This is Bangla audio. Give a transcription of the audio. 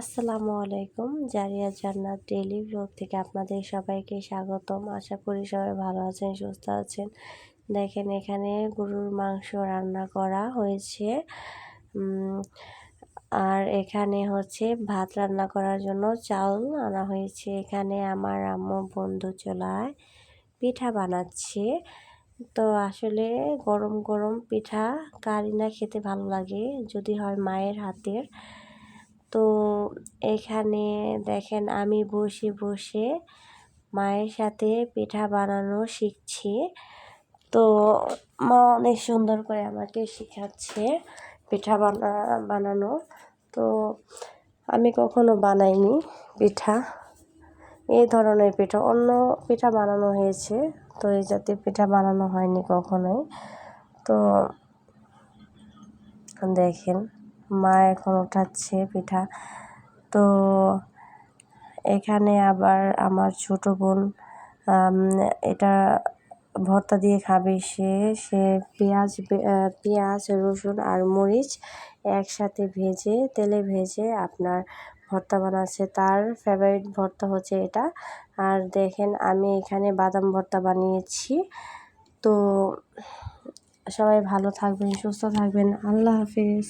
আসসালামু আলাইকুম। জারিয়া জান্নাত ডেইলি ব্লগ থেকে আপনাদের সবাইকে স্বাগতম। আশা করি সবাই ভালো আছেন, সুস্থ আছেন। দেখেন এখানে গরুর মাংস রান্না করা হয়েছে। আর এখানে হচ্ছে ভাত রান্না করার জন্য চাউল আনা হয়েছে। এখানে আমার আম্মু বন্ধু চুলায় পিঠা বানাচ্ছে। তো আসলে গরম গরম পিঠা কারই না খেতে ভালো লাগে, যদি হয় মায়ের হাতের। তো এখানে দেখেন আমি বসে বসে মায়ের সাথে পিঠা বানানো শিখছি। তো মা অনেক সুন্দর করে আমাকে শেখাচ্ছে পিঠা বানানো। তো আমি কখনো বানাইনি পিঠা, এই ধরনের পিঠা অন্য পিঠা বানানো হয়েছে, তো এই জাতীয় পিঠা বানানো হয়নি কখনোই। তো দেখেন মা এখন উঠাচ্ছে পিঠা। তো এখানে আবার আমার ছোট বোন এটা ভর্তা দিয়ে খাবে। সে পেঁয়াজ রসুন আর মরিচ একসাথে ভেজে তেলে ভেজে আপনার ভর্তা বানাচ্ছে। তার ফেভারিট ভর্তা হচ্ছে এটা। আর দেখেন আমি এখানে বাদাম ভর্তা বানিয়েছি। তো সবাই ভালো থাকবেন, সুস্থ থাকবেন। আল্লাহ হাফেজ।